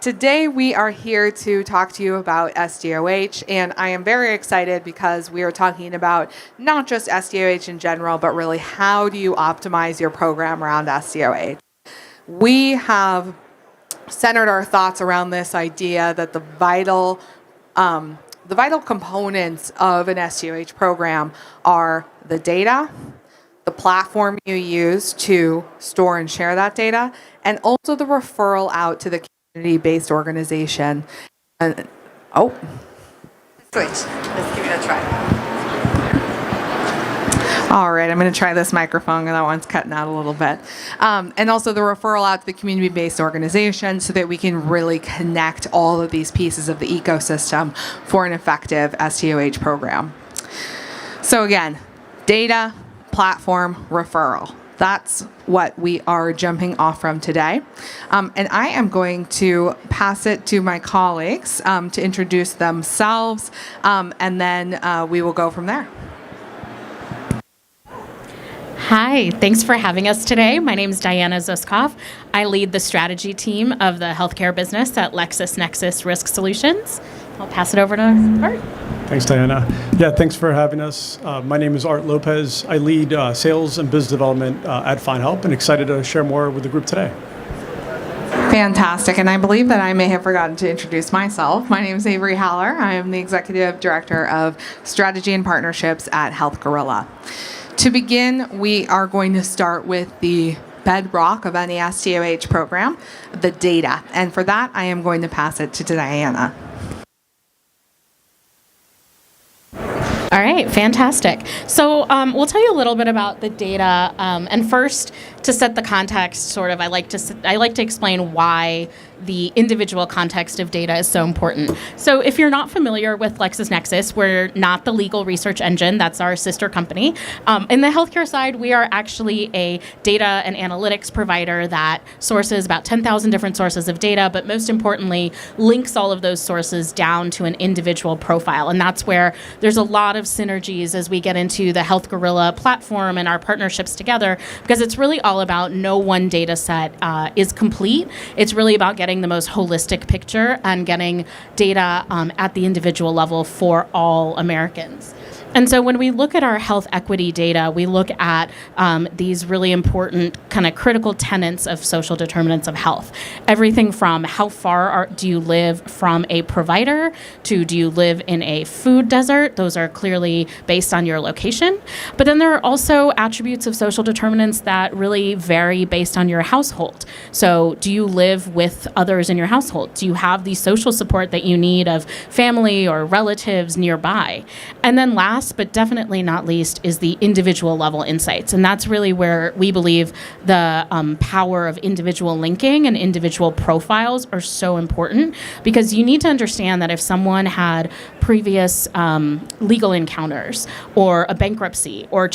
Today we are here to talk to you about SDOH, and I am very excited because we are talking about not just SDOH in general, but really how do you optimize your program around SDOH. We have centered our thoughts around this idea that the vital components of an SDOH program are the data, the platform you use to store and share that data, and also the referral out to the community-based organization. Switch. Let's give it a try. All right, I'm going to try this microphone, and that one's cutting out a little bit. And also the referral out to the community-based organization so that we can really connect all of these pieces of the ecosystem for an effective SDOH program. So again, data, platform, referral. That's what we are jumping off from today. And I am going to pass it to my colleagues to introduce themselves, and then we will go from there. Hi, thanks for having us today. My name is Diana Zuskov. I lead the strategy team of the healthcare business at LexisNexis Risk Solutions. I'll pass it over to Art. Thanks, Diana. Yeah, thanks for having us. My name is Art Lopez. I lead sales and business development at FindHelp, and excited to share more with the group today. Fantastic, and I believe that I may have forgotten to introduce myself. My name is Avery. I am the Executive Director of Strategy and Partnerships at Health Gorilla. To begin, we are going to start with the bedrock of any SDOH program, the data. And for that, I am going to pass it to Diana. All right, fantastic. So we'll tell you a little bit about the data. And first, to set the context, I like to explain why the individual context of data is so important. So if you're not familiar with LexisNexis, we're not the legal research engine. That's our sister company. In the healthcare side, we are actually a data and analytics provider that sources about 10,000 different sources of data, but most importantly, links all of those sources down to an individual profile. And that's where there's a lot of synergies as we get into the Health Gorilla platform and our partnerships together, because it's really all about no one data set is complete. It's really about getting the most holistic picture and getting data at the individual level for all Americans. And so when we look at our health equity data, we look at these really important kind of critical tenets of social determinants of health. Everything from how far do you live from a provider to do you live in a food desert? Those are clearly based on your location. But then there are also attributes of social determinants that really vary based on your household. So do you live with others in your household? Do you have the social support that you need of family or relatives nearby? And then last but definitely not least is the individual level insights. And that's really where we believe the power of individual linking and individual profiles are so important, because you need to understand that if someone had previous legal encounters or a bankruptcy or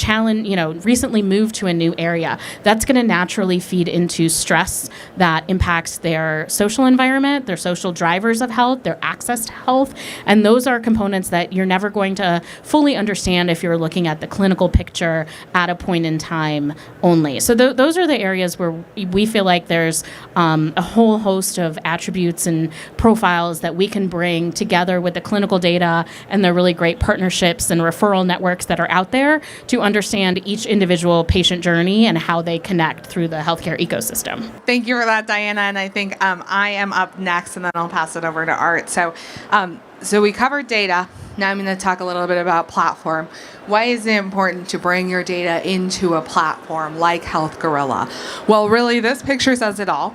recently moved to a new area, that's going to naturally feed into stress that impacts their social environment, their social drivers of health, their access to health. And those are components that you're never going to fully understand if you're looking at the clinical picture at a point in time only. So those are the areas where we feel like there's a whole host of attributes and profiles that we can bring together with the clinical data and the really great partnerships and referral networks that are out there to understand each individual patient journey and how they connect through the healthcare ecosystem. Thank you for that, Diana. And I think I am up next, and then I'll pass it over to Art. So we covered data. Now I'm going to talk a little bit about platform. Why is it important to bring your data into a platform like Health Gorilla? Well, really, this picture says it all.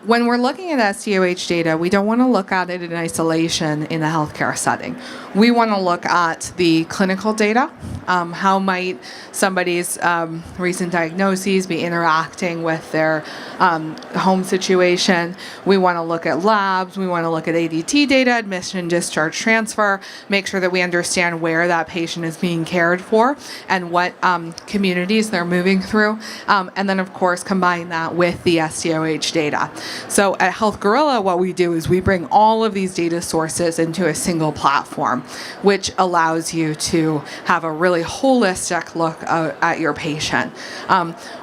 When we're looking at SDOH data, we don't want to look at it in isolation in a healthcare setting. We want to look at the clinical data. How might somebody's recent diagnoses be interacting with their home situation? We want to look at labs. We want to look at ADT data, admission, discharge, transfer, make sure that we understand where that patient is being cared for and what communities they're moving through. And then, of course, combine that with the SDOH data. So at Health Gorilla, what we do is we bring all of these data sources into a single platform, which allows you to have a really really holistic look at your patient.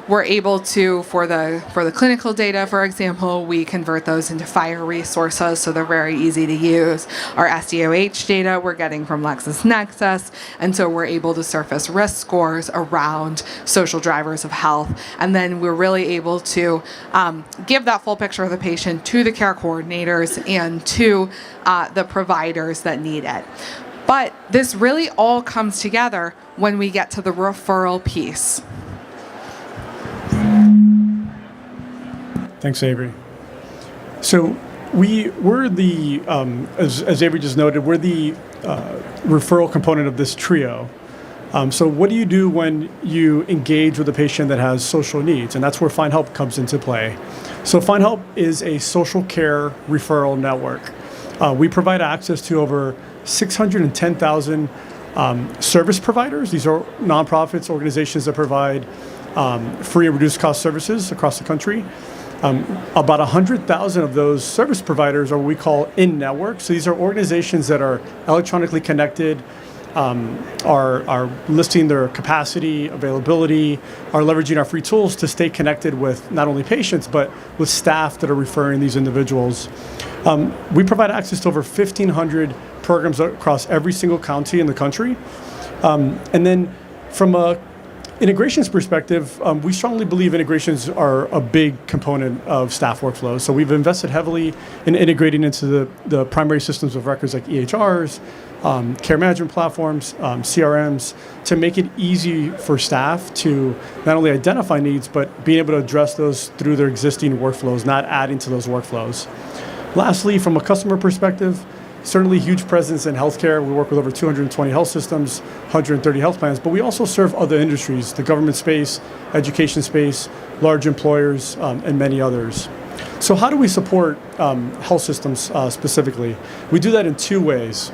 We're able to, for the clinical data, for example, we convert those into FHIR resources, so they're very easy to use. Our SDOH data we're getting from LexisNexis, and so we're able to surface risk scores around social drivers of health, and then we're really able to give that full picture of the patient to the care coordinators and to the providers that need it. But this really all comes together when we get to the referral piece. Thanks, Avery. So we're the, as Avery just noted, we're the referral component of this trio. So what do you do when you engage with a patient that has social needs? And that's where FindHelp comes into play. So FindHelp is a social care referral network. We provide access to over 610,000 service providers. These are nonprofits, organizations that provide free and reduced cost services across the country. About 100,000 of those service providers are what we call in-network. So these are organizations that are electronically connected, are listing their capacity, availability, are leveraging our free tools to stay connected with not only patients, but with staff that are referring these individuals. We provide access to over 1,500 programs across every single county in the country. And then from a integrations perspective, we strongly believe integrations are a big component of staff workflows. So we've invested heavily in integrating into the primary systems of records like EHRs, care management platforms, CRMs, to make it easy for staff to not only identify needs, but being able to address those through their existing workflows, not adding to those workflows. Lastly, from a customer perspective, certainly huge presence in healthcare. We work with over 220 health systems, 130 health plans, but we also serve other industries, the government space, education space, large employers, and many others. So how do we support health systems specifically? We do that in two ways.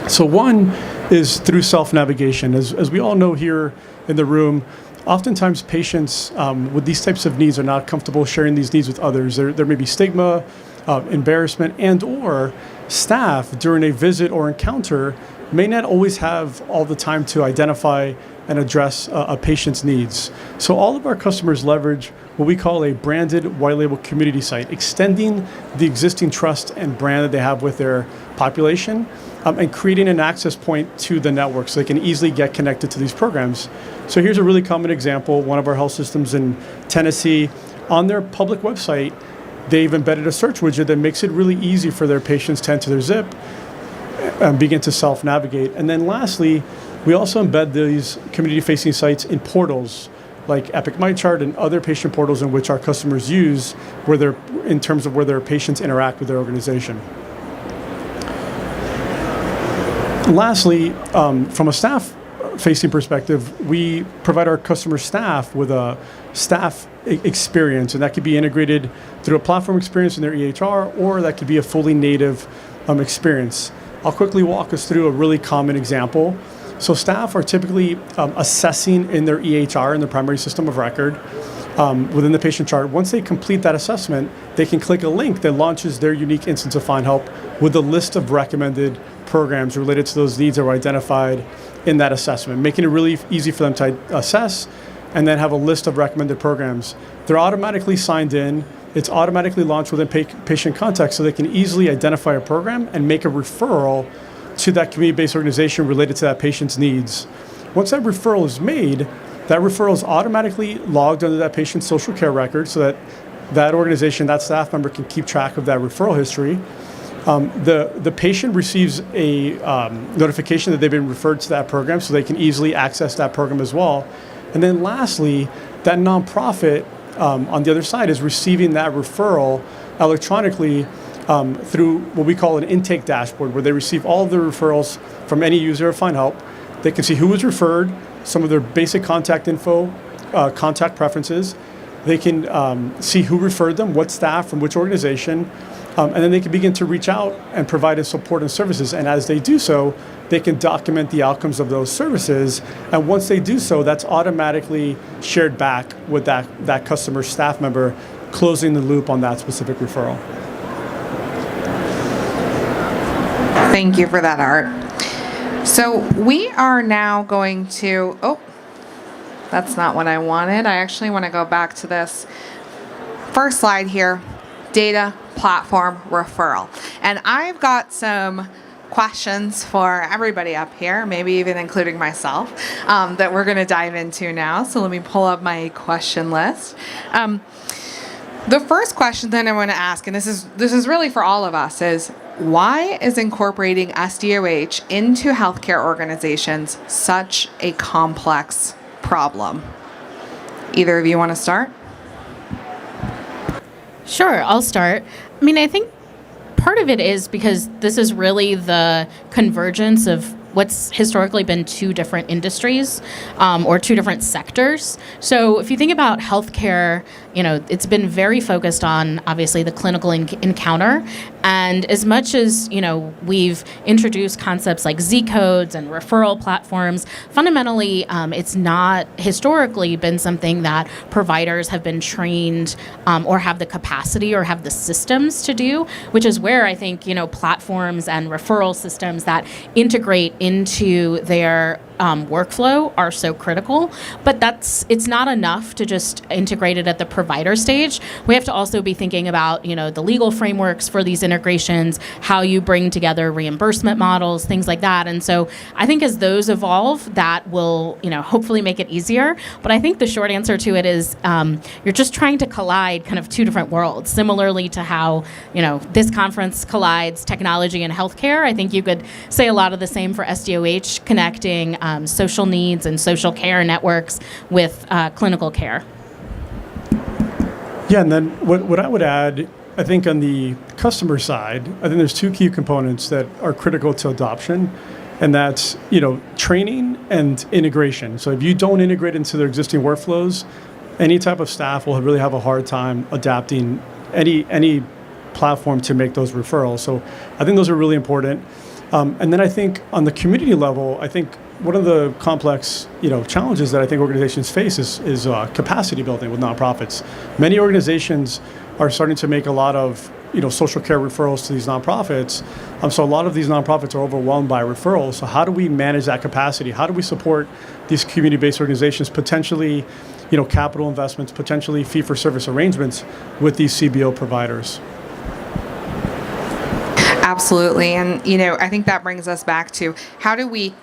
So one is through self-navigation. As we all know here in the room, oftentimes patients with these types of needs are not comfortable sharing these needs with others. There may be stigma, embarrassment, and or staff during a visit or encounter may not always have all the time to identify and address a patient's needs. So all of our customers leverage what we call a branded white label community site, extending the existing trust and brand that they have with their population, and creating an access point to the network so they can easily get connected to these programs. So here's a really common example. One of our health systems in Tennessee, on their public website, they've embedded a search widget that makes it really easy for their patients to enter their zip and begin to self-navigate. And then lastly, we also embed these community-facing sites in portals like Epic MyChart and other patient portals in which our customers use in terms of where their patients interact with their organization. Lastly, from a staff-facing perspective, we provide our customer staff with a staff experience, and that could be integrated through a platform experience in their EHR, or that could be a fully native experience. I'll quickly walk us through a really common example. So staff are typically assessing in their EHR, in the primary system of record, within the patient chart. Once they complete that assessment, they can click a link that launches their unique instance of FindHelp with a list of recommended programs related to those needs that were identified in that assessment, making it really easy for them to assess and then have a list of recommended programs. They're automatically signed in. It's automatically launched within patient context so they can easily identify a program and make a referral to that community-based organization related to that patient's needs. Once that referral is made, that referral is automatically logged under that patient's social care record so that that organization, that staff member can keep track of that referral history. The patient receives a notification that they've been referred to that program so they can easily access that program as well. And then lastly, that nonprofit on the other side is receiving that referral electronically through what we call an intake dashboard, where they receive all of the referrals from any user of FindHelp. They can see who was referred, some of their basic contact info, contact preferences. They can see who referred them, what staff from which organization, and then they can begin to reach out and provide support and services. And as they do so, they can document the outcomes of those services. And once they do so, that's automatically shared back with that customer staff member, closing the loop on that specific referral. Thank you for that, Art. So we are now going to, oh, that's not what I wanted. I actually want to go back to this first slide here, data platform referral. And I've got some questions for everybody up here, maybe even including myself, that we're going to dive into now. So let me pull up my question list. The first question that I want to ask, and this is really for all of us, is why is incorporating SDOH into healthcare organizations such a complex problem? Either of you want to start? Sure, I'll start. I mean, I think part of it is because this is really the convergence of what's historically been two different industries or two different sectors. So if you think about healthcare, it's been very focused on obviously the clinical encounter. And as much as, we've introduced concepts like Z codes and referral platforms, fundamentally, it's not historically been something that providers have been trained or have the capacity or have the systems to do, which is where I think, platforms and referral systems that integrate into their workflow are so critical. But it's not enough to just integrate it at the provider stage. We have to also be thinking about, the legal frameworks for these integrations, how you bring together reimbursement models, things like that. And so I think as those evolve, that will, hopefully make it easier. But I think the short answer to it is you're just trying to collide kind of two different worlds, similarly to how, this conference collides technology and healthcare. I think you could say a lot of the same for SDOH, connecting social needs and social care networks with clinical care. Yeah, and then what I would add, I think on the customer side, I think there's two key components that are critical to adoption, and that's training and integration. So if you don't integrate into their existing workflows, any type of staff will really have a hard time adapting any platform to make those referrals. So I think those are really important. And then I think on the community level, I think one of the complex, challenges that I think organizations face is capacity building with nonprofits. Many organizations are starting to make a lot of, social care referrals to these nonprofits. So a lot of these nonprofits are overwhelmed by referrals. So how do we manage that capacity? How do we support these community-based organizations, potentially, capital investments, potentially fee-for-service arrangements with these CBO providers? Absolutely. And, I think that brings us back to how do we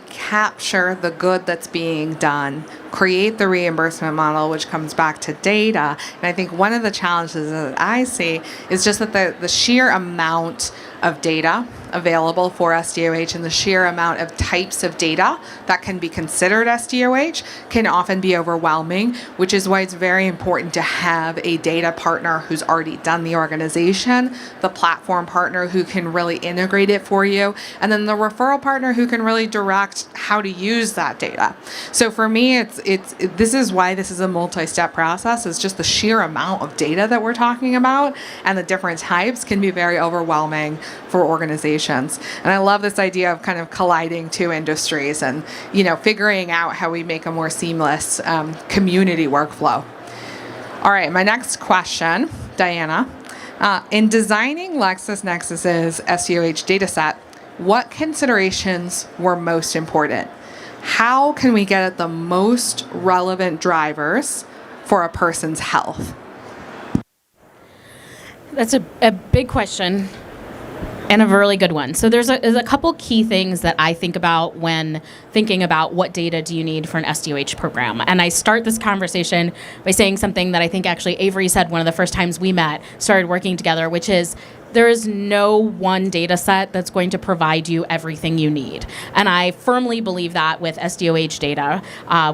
capture the good that's being done, create the reimbursement model, which comes back to data. And I think one of the challenges that I see is just that the sheer amount of data available for SDOH and the sheer amount of types of data that can be considered SDOH can often be overwhelming, which is why it's very important to have a data partner who's already done the organization, the platform partner who can really integrate it for you, and then the referral partner who can really direct how to use that data. So for me, this is why this is a multi-step process. It's just the sheer amount of data that we're talking about and the different types can be very overwhelming for organizations. And I love this idea of kind of colliding two industries and, figuring out how we make a more seamless community workflow. All right, my next question, Diana. In designing LexisNexis's SDOH dataset, what considerations were most important? How can we get at the most relevant drivers for a person's health? That's a big question. And a really good one. So there's a couple key things that I think about when thinking about what data do you need for an SDOH program. And I start this conversation by saying something that I think actually Avery said one of the first times we started working together, which is there is no one data set that's going to provide you everything you need. And I firmly believe that with SDOH data,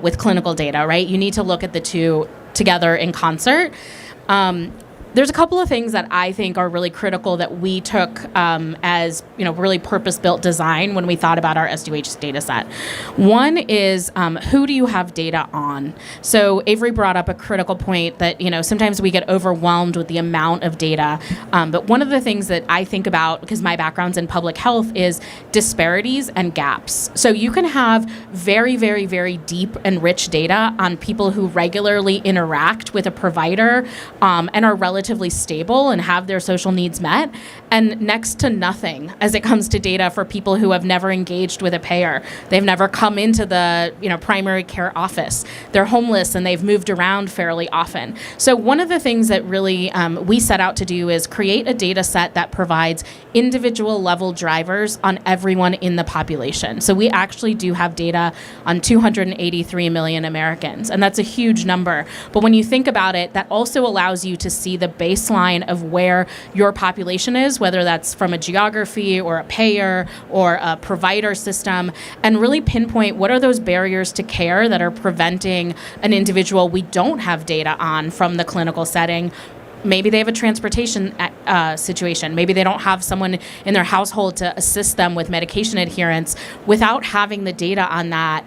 with clinical data, right? You need to look at the two together in concert. There's a couple of things that I think are really critical that we took as really purpose-built design when we thought about our SDOH data set. One is who do you have data on? So Avery brought up a critical point that sometimes we get overwhelmed with the amount of data. But one of the things that I think about, because my background's in public health, is disparities and gaps. So you can have very, very, very deep and rich data on people who regularly interact with a provider and are relatively relatively stable and have their social needs met, and next to nothing as it comes to data for people who have never engaged with a payer. They've never come into the primary care office. They're homeless and they've moved around fairly often. So one of the things that really we set out to do is create a data set that provides individual level drivers on everyone in the population. So we actually do have data on 283 million Americans, and that's a huge number. But when you think about it, that also allows you to see the baseline of where your population is, whether that's from a geography or a payer or a provider system, and really pinpoint what are those barriers to care that are preventing an individual we don't have data on from the clinical setting. Maybe they have a transportation situation. Maybe they don't have someone in their household to assist them with medication adherence. Without having the data on that,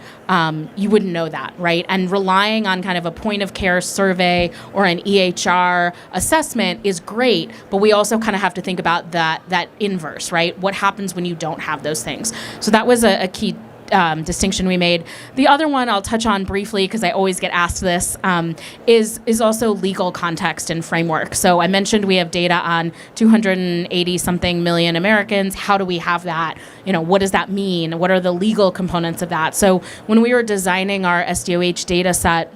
you wouldn't know that, right? And relying on kind of a point of care survey or an EHR assessment is great, but we also kind of have to think about that inverse, right? What happens when you don't have those things? So that was a key distinction we made. The other one I'll touch on briefly because I always get asked this is also legal context and framework. So I mentioned we have data on 280 something million Americans. How do we have that? What does that mean? What are the legal components of that? So when we were designing our SDOH data set,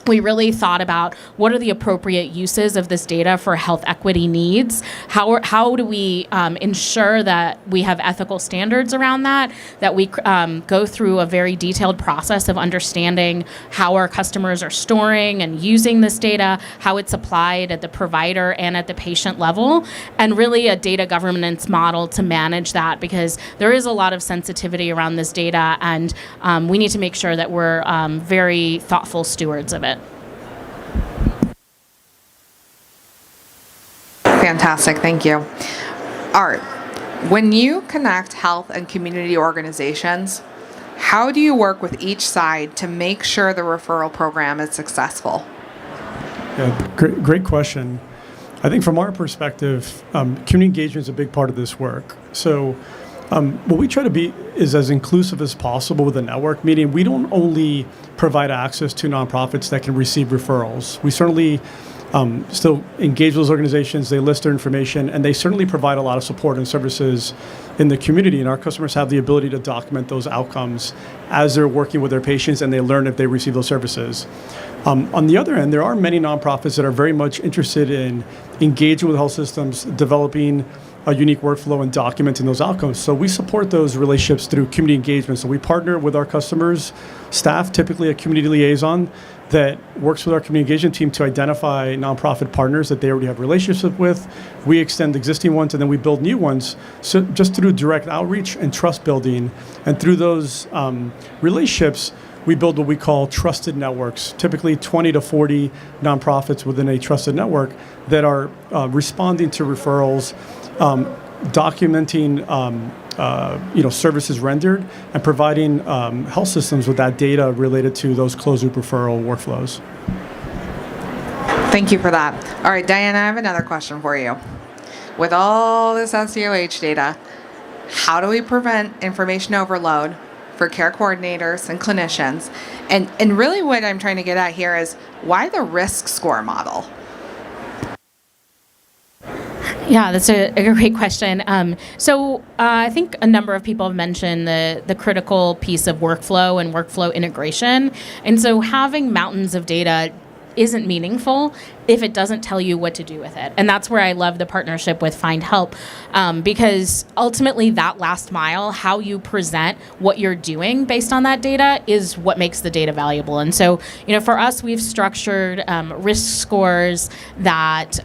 we really thought about what are the appropriate uses of this data for health equity needs. How do we ensure that we have ethical standards around that we go through a very detailed process of understanding how our customers are storing and using this data, how it's applied at the provider and at the patient level, and really a data governance model to manage that, because there is a lot of sensitivity around this data, and we need to make sure that we're very thoughtful stewards of it. Fantastic, thank you. Art, when you connect health and community organizations, how do you work with each side to make sure the referral program is successful? Yeah, great question. I think from our perspective, community engagement is a big part of this work. So what we try to be is as inclusive as possible with the network, meaning we don't only provide access to nonprofits that can receive referrals. We certainly still engage those organizations, they list their information, and they certainly provide a lot of support and services in the community, and our customers have the ability to document those outcomes as they're working with their patients and they learn if they receive those services. On the other end, there are many nonprofits that are very much interested in engaging with health systems, developing a unique workflow and documenting those outcomes. So we support those relationships through community engagement. So we partner with our customers' staff, typically a community liaison that works with our community engagement team to identify nonprofit partners that they already have relationships with. We extend existing ones and then we build new ones. So just through direct outreach and trust building, and through those relationships, we build what we call trusted networks, typically 20 to 40 nonprofits within a trusted network that are responding to referrals, documenting services rendered, and providing health systems with that data related to those closed-loop referral workflows. Thank you for that. All right, Diana, I have another question for you. With all this SDOH data, how do we prevent information overload for care coordinators and clinicians? And really what I'm trying to get at here is why the risk score model? Yeah, that's a great question. So I think a number of people have mentioned the critical piece of workflow and workflow integration. And so having mountains of data isn't meaningful if it doesn't tell you what to do with it. And that's where I love the partnership with FindHelp, because ultimately that last mile, how you present what you're doing based on that data is what makes the data valuable. And so, for us, we've structured risk scores that,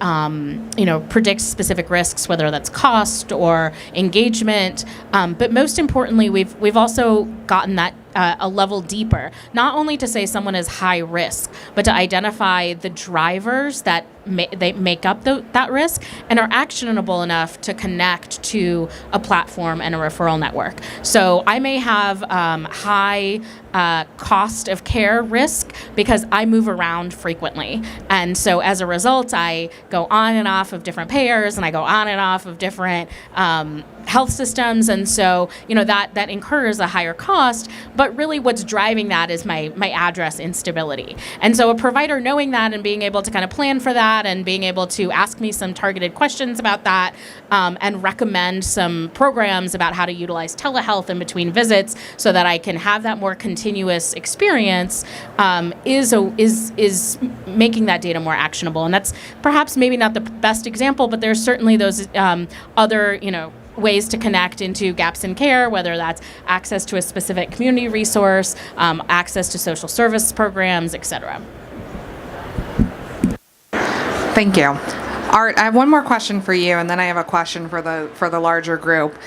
predict specific risks, whether that's cost or engagement. But most importantly, we've also gotten that a level deeper, not only to say someone is high risk, but to identify the drivers that they make up that risk and are actionable enough to connect to a platform and a referral network. So I may have high cost of care risk because I move around frequently. And so as a result, I go on and off of different payers and I go on and off of different health systems. And so, that incurs a higher cost, but really what's driving that is my address instability. And so a provider knowing that and being able to kind of plan for that that and being able to ask me some targeted questions about that, and recommend some programs about how to utilize telehealth in between visits so that I can have that more continuous experience, is making that data more actionable. And that's perhaps maybe not the best example, but there's certainly those other, ways to connect into gaps in care, whether that's access to a specific community resource, access to social service programs, et cetera. Thank you. Art, I have one more question for you, and then I have a question for the larger group.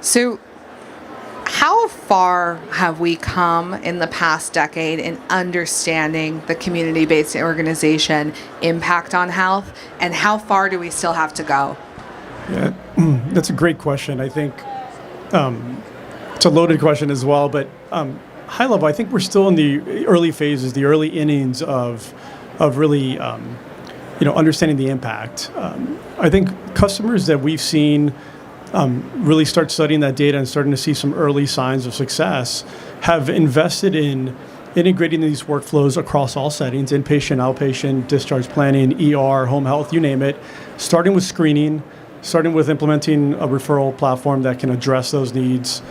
So how far have we come in the past decade in understanding the community-based organization impact on health, and how far do we still have to go? Yeah, that's a great question. I think it's a loaded question as well, but high level, I think we're still in the early phases, the early innings of really, understanding the impact. I think customers that we've seen really start studying that data and starting to see some early signs of success have invested in integrating these workflows across all settings, inpatient, outpatient, discharge planning, ER, home health, you name it, starting with screening, starting with implementing a referral platform that can address those needs.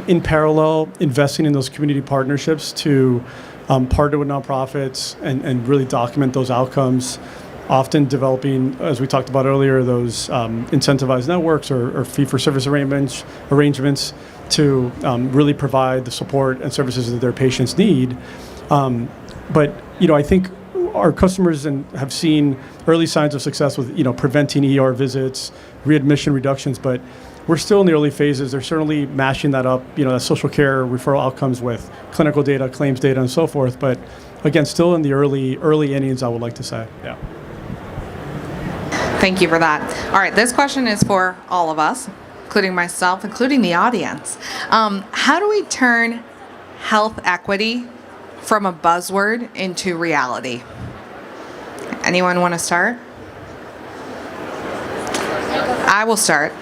In parallel, investing in those community partnerships to partner with nonprofits and really document those outcomes, often developing, as we talked about earlier, those incentivized networks or fee-for-service arrangements to really provide the support and services that their patients need. But I think our customers have seen early signs of success with preventing ER visits, readmission reductions, but we're still in the early phases. They're certainly mashing that up, that social care referral outcomes with clinical data, claims data, and so forth. But again, still in the early innings, I would like to say. Yeah. Thank you for that. All right, this question is for all of us, including myself, including the audience. How do we turn health equity from a buzzword into reality? Anyone want to start? I will start.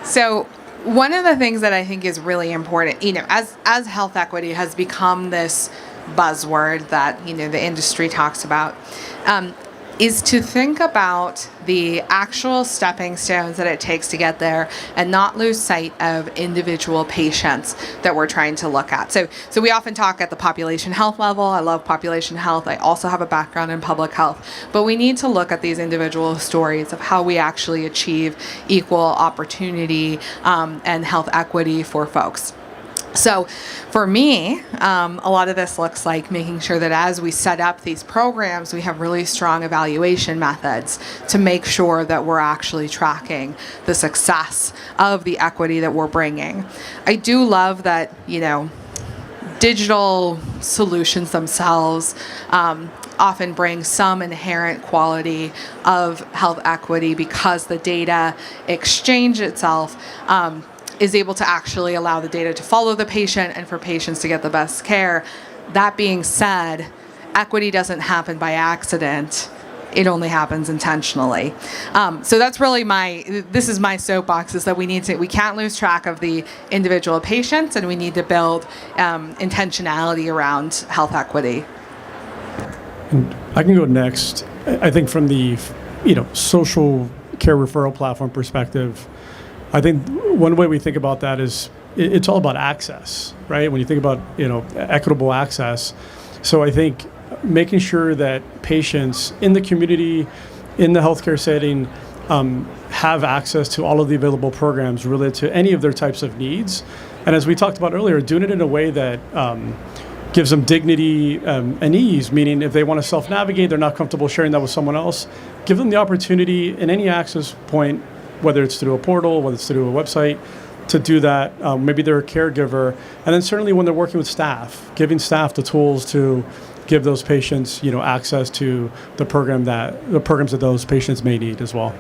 So one of the things that I think is really important, as health equity has become this buzzword that, the industry talks about, is to think about the actual stepping stones that it takes to get there and not lose sight of individual patients that we're trying to look at. So we often talk at the population health level. I love population health. I also have a background in public health. But we need to look at these individual stories of how we actually achieve equal opportunity and health equity for folks. So for me, a lot of this looks like making sure that as we set up these programs, we have really strong evaluation methods to make sure that we're actually tracking the success of the equity that we're bringing. I do love that, digital solutions themselves often bring some inherent quality of health equity because the data exchange itself is able to actually allow the data to follow the patient and for patients to get the best care. That being said, equity doesn't happen by accident. It only happens intentionally. So that's really this is my soapbox, is that we can't lose track of the individual patients, and we need to build intentionality around health equity. And I can go next. I think from the social care referral platform perspective, I think one way we think about that is it's all about access, right? When you think about, equitable access. So I think making sure that patients in the community, in the healthcare setting, have access to all of the available programs related to any of their types of needs. And as we talked about earlier, doing it in a way that gives them dignity and ease, meaning if they want to self-navigate, they're not comfortable sharing that with someone else, give them the opportunity in any access point, whether it's through a portal, whether it's through a website, to do that. Maybe they're a caregiver. And then certainly when they're working with staff, giving staff the tools to give those patients, access to the programs that those patients may need as well.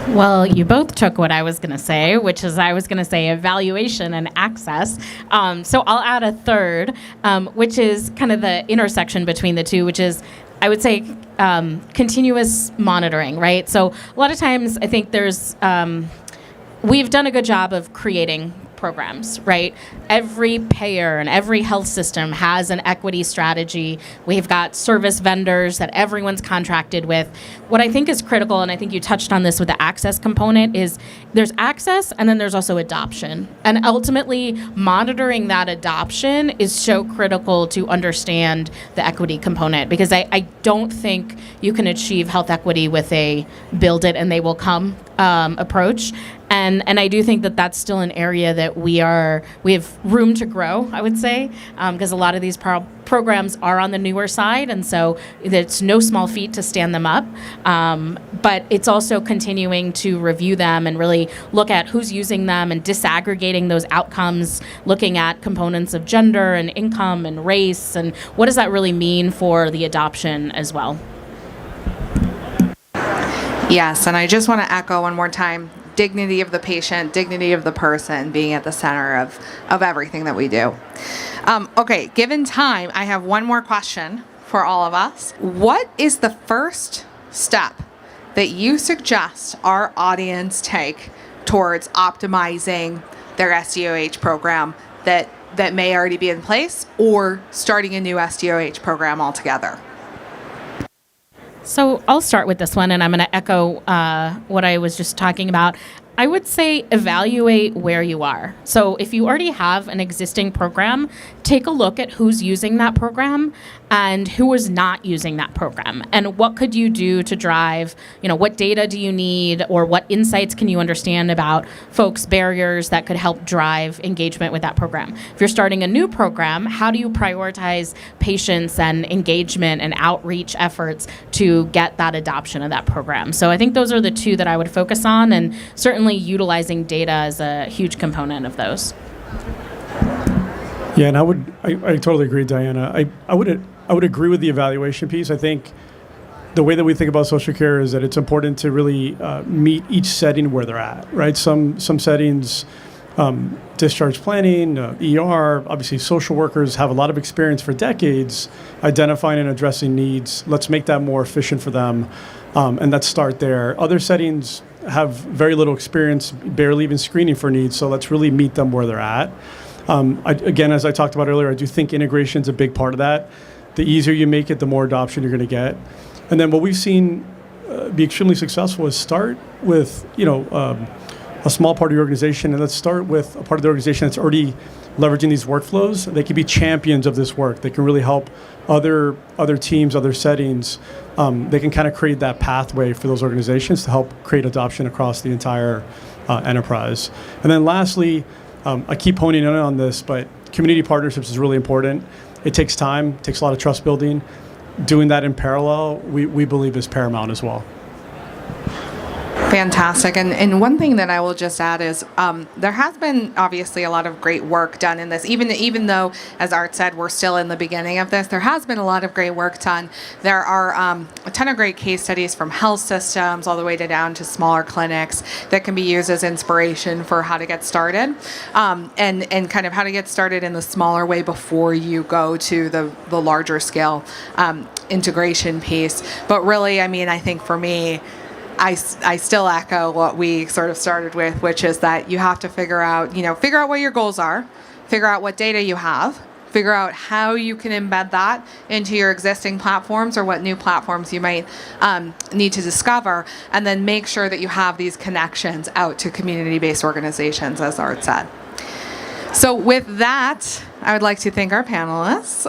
Well, you both took what I was going to say, which is I was going to say evaluation and access. So I'll add a third, which is kind of the intersection between the two, which is, I would say, continuous monitoring, right? So a lot of times I think we've done a good job of creating programs, right? Every payer and every health system has an equity strategy. We've got service vendors that everyone's contracted with. What I think is critical, and I think you touched on this with the access component, is there's access and then there's also adoption. And ultimately, monitoring that adoption is so critical to understand the equity component, because I don't think you can achieve health equity with a build it and they will come approach. And I do think that that's still an area that we have room to grow, I would say, because a lot of these programs are on the newer side, and so it's no small feat to stand them up. But it's also continuing to review them and really look at who's using them and disaggregating those outcomes, looking at components of gender and income and race, and what does that really mean for the adoption as well. Yes, and I just want to echo one more time, dignity of the patient, dignity of the person being at the center of everything that we do. Okay, given time, I have one more question for all of us. What is the first step that you suggest our audience take towards optimizing their SDOH program that may already be in place, or starting a new SDOH program altogether? So I'll start with this one, and I'm going to echo what I was just talking about. I would say evaluate where you are. So if you already have an existing program, take a look at who's using that program and who is not using that program. And what could you do to drive, what data do you need, or what insights can you understand about folks' barriers that could help drive engagement with that program? If you're starting a new program, how do you prioritize patients and engagement and outreach efforts to get that adoption of that program? So I think those are the two that I would focus on, and certainly utilizing data is a huge component of those. Yeah, and I totally agree, Diana. I would agree with the evaluation piece. I think the way that we think about social care is that it's important to really meet each setting where they're at, right? Some settings, discharge planning, ER, obviously social workers have a lot of experience for decades identifying and addressing needs. Let's make that more efficient for them, and let's start there. Other settings have very little experience, barely even screening for needs, so let's really meet them where they're at. Again, as I talked about earlier, I do think integration is a big part of that. The easier you make it, the more adoption you're going to get. And then what we've seen be extremely successful is start with a small part of your organization, and let's start with a part of the organization that's already leveraging these workflows. They can be champions of this work. They can really help other teams, other settings. They can kind of create that pathway for those organizations to help create adoption across the entire enterprise. And then lastly, I keep honing in on this, but community partnerships is really important. It takes time, takes a lot of trust building. Doing that in parallel, we believe is paramount as well. Fantastic. And one thing that I will just add is there has been obviously a lot of great work done in this. Even though, as Art said, we're still in the beginning of this, there has been a lot of great work done. There are a ton of great case studies from health systems all the way down to smaller clinics that can be used as inspiration for how to get started, and kind of how to get started in the smaller way before you go to the larger scale integration piece. But really, I think for me, I still echo what we sort of started with, which is that you have to figure out what your goals are, figure out what data you have, figure out how you can embed that into your existing platforms or what new platforms you might need to discover, and then make sure that you have these connections out to community-based organizations, as Art said. So with that, I would like to thank our panelists